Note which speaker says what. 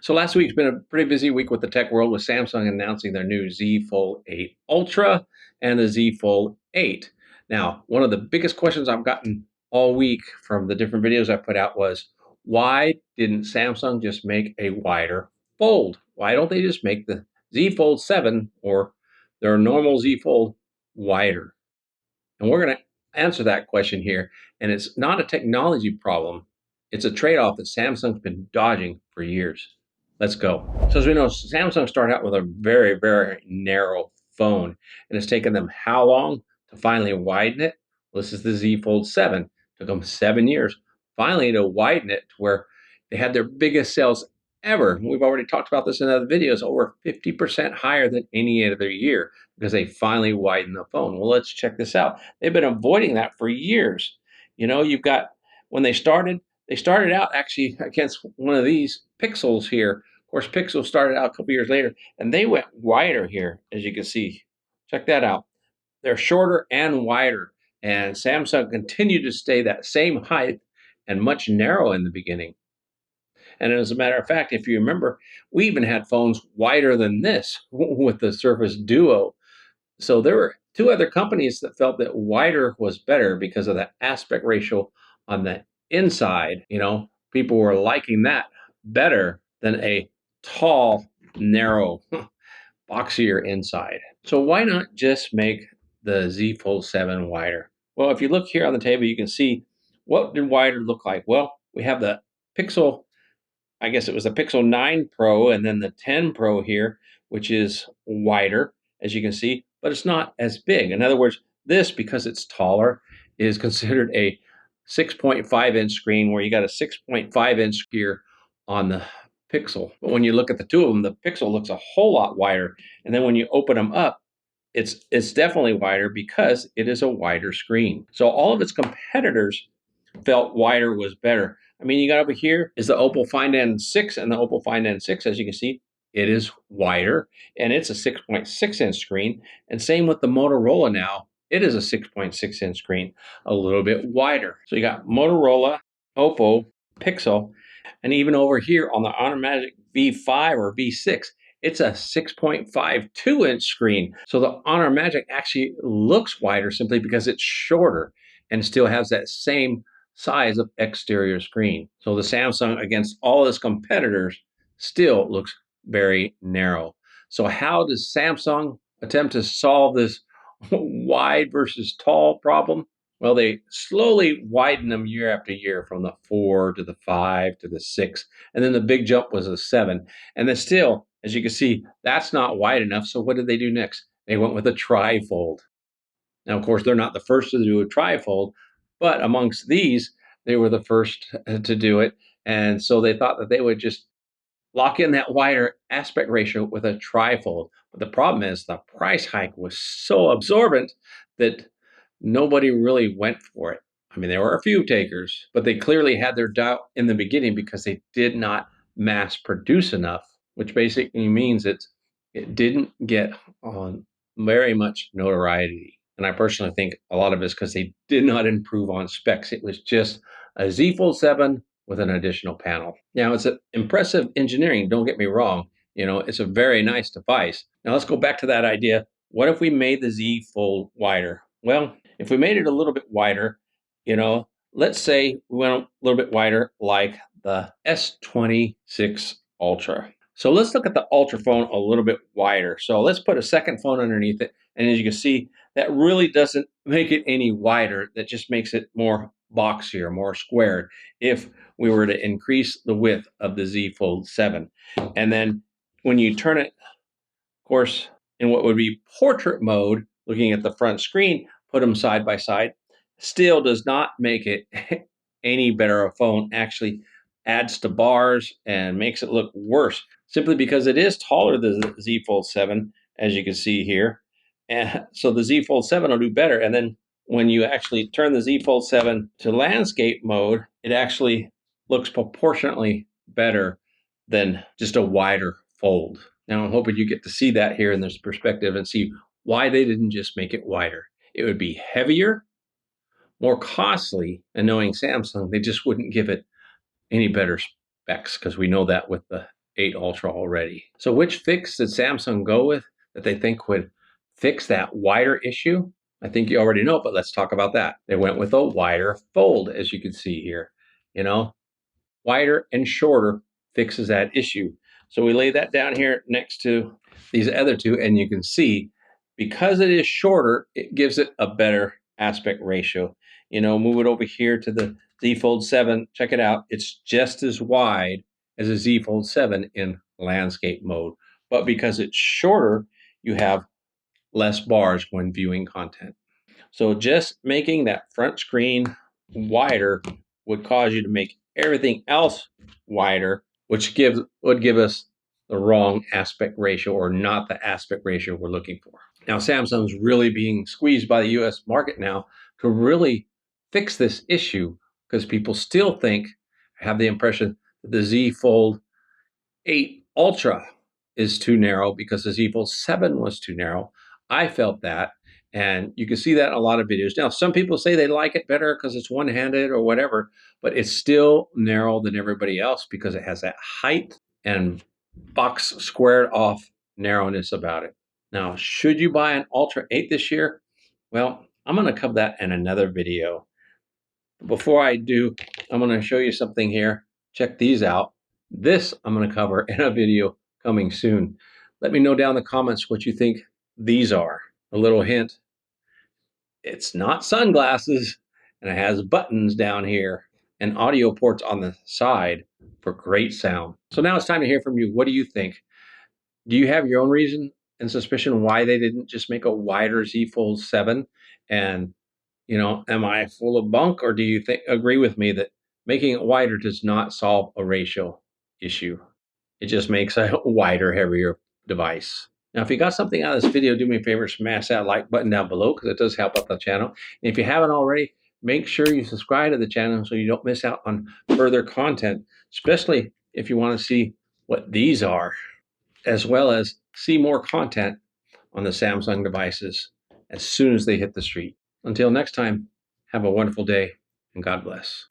Speaker 1: So last week's been a pretty busy week with the tech world, with Samsung announcing their new Z Fold 8 Ultra and the Z Fold 8. Now, one of the biggest questions I've gotten all week from the different videos I put out was, why didn't Samsung just make a wider fold? Why don't they just make the Z Fold 7 or their normal Z Fold wider? And we're going to answer that question here. And it's not a technology problem. It's a trade-off that Samsung's been dodging for years. Let's go. So as we know, Samsung started out with a very, very narrow phone. And it's taken them how long to finally widen it? Well, this is the Z Fold 7. It took them 7 years finally to widen it to where they had their biggest sales ever. We've already talked about this in other videos, over 50% higher than any other year because they finally widened the phone. Well, let's check this out. They've been avoiding that for years. You know, you've got, when they started out actually against one of these Pixels here. Of course, Pixel started out a couple years later, and they went wider here, as you can see. Check that out. They're shorter and wider, and Samsung continued to stay that same height and much narrow in the beginning. And as a matter of fact, if you remember, we even had phones wider than this with the Surface Duo. So there were two other companies that felt that wider was better because of the aspect ratio on the inside. You know, people were liking that better than a tall, narrow, boxier inside. So why not just make the Z Fold 7 wider? Well, if you look here on the table, you can see what did wider look like. Well, we have the Pixel, I guess it was the Pixel 9 Pro, and then the 10 Pro here, which is wider, as you can see, but it's not as big. In other words, this, because it's taller, is considered a 6.5-inch screen, where you got a 6.5-inch here on the Pixel. But when you look at the two of them, the Pixel looks a whole lot wider. And then when you open them up, it's definitely wider because it is a wider screen. So all of its competitors felt wider was better. I mean, you got over here is the Oppo Find N6, and the Oppo Find N6, as you can see, it is wider, and it's a 6.6-inch screen. And same with the Motorola now. It is a 6.6-inch screen, a little bit wider. So you got Motorola, Oppo, Pixel, and even over here on the Automatic V5 or V6, it's a 6.52-inch screen. So the Honor Magic actually looks wider simply because it's shorter and still has that same size of exterior screen. So the Samsung, against all its competitors, still looks very narrow. So how does Samsung attempt to solve this wide versus tall problem? Well, they slowly widen them year after year, from the 4 to the 5 to the 6, and then the big jump was a 7. And then still, as you can see, that's not wide enough. So what did they do next? They went with a trifold. Now, of course, they're not the first to do a trifold, but amongst these, they were the first to do it. And so they thought that they would just lock in that wider aspect ratio with a trifold. But the problem is the price hike was so absorbent that nobody really went for it. I mean, there were a few takers, but they clearly had their doubt in the beginning because they did not mass produce enough, which basically means it didn't get on very much notoriety. And I personally think a lot of it is because they did not improve on specs. It was just a Z Fold 7 with an additional panel. Now, it's an impressive engineering, don't get me wrong. You know, it's a very nice device. Now, let's go back to that idea. What if we made the Z Fold wider? Well, if we made it a little bit wider, you know, let's say we went a little bit wider like the S26 Ultra. So let's look at the Ultra phone a little bit wider. So let's put a second phone underneath it. And as you can see, that really doesn't make it any wider. That just makes it more boxier, more squared, if we were to increase the width of the Z Fold 7. And then when you turn it, of course, in what would be portrait mode, looking at the front screen, put them side by side, still does not make it any better a phone. Actually adds to bars and makes it look worse, simply because it is taller than the Z Fold 7, as you can see here. And so the Z Fold 7 will do better. And then when you actually turn the Z Fold 7 to landscape mode, it actually looks proportionately better than just a wider fold. Now, I'm hoping you get to see that here in this perspective and see why they didn't just make it wider. It would be heavier, more costly, and knowing Samsung, they just wouldn't give it any better specs, because we know that with the 8 Ultra already. So which fix did Samsung go with that they think would fix that wider issue? I think you already know, but let's talk about that. They went with a wider fold, as you can see here. You know, wider and shorter fixes that issue. So we lay that down here next to these other two, and you can see because it is shorter, it gives it a better aspect ratio. You know, move it over here to the Z Fold 7. Check it out. It's just as wide as a Z Fold 7 in landscape mode. But because it's shorter, you have less bars when viewing content. So just making that front screen wider would cause you to make everything else wider, which would give us the wrong aspect ratio or not the aspect ratio we're looking for. Now, Samsung's really being squeezed by the US market now to really fix this issue because people still have the impression that the Z Fold 8 Ultra is too narrow because the Z Fold 7 was too narrow. I felt that, and you can see that in a lot of videos. Now, some people say they like it better because it's one-handed or whatever, but it's still narrow than everybody else because it has that height and box squared off narrowness about it. Now, should you buy an Ultra 8 this year? Well, I'm going to cover that in another video. Before I do, I'm going to show you something here. Check these out. This I'm going to cover in a video coming soon. Let me know down in the comments what you think these are. A little hint, it's not sunglasses, and it has buttons down here and audio ports on the side for great sound. So now it's time to hear from you. What do you think? Do you have your own reason and suspicion why they didn't just make a wider Z Fold 7? And, you know, am I full of bunk, or do you agree with me that making it wider does not solve a ratio issue? It just makes a wider, heavier device. Now, if you got something out of this video, do me a favor, smash that like button down below because it does help out the channel. And if you haven't already, make sure you subscribe to the channel so you don't miss out on further content, especially if you want to see what these are, as well as see more content on the Samsung devices as soon as they hit the street. Until next time, have a wonderful day and God bless.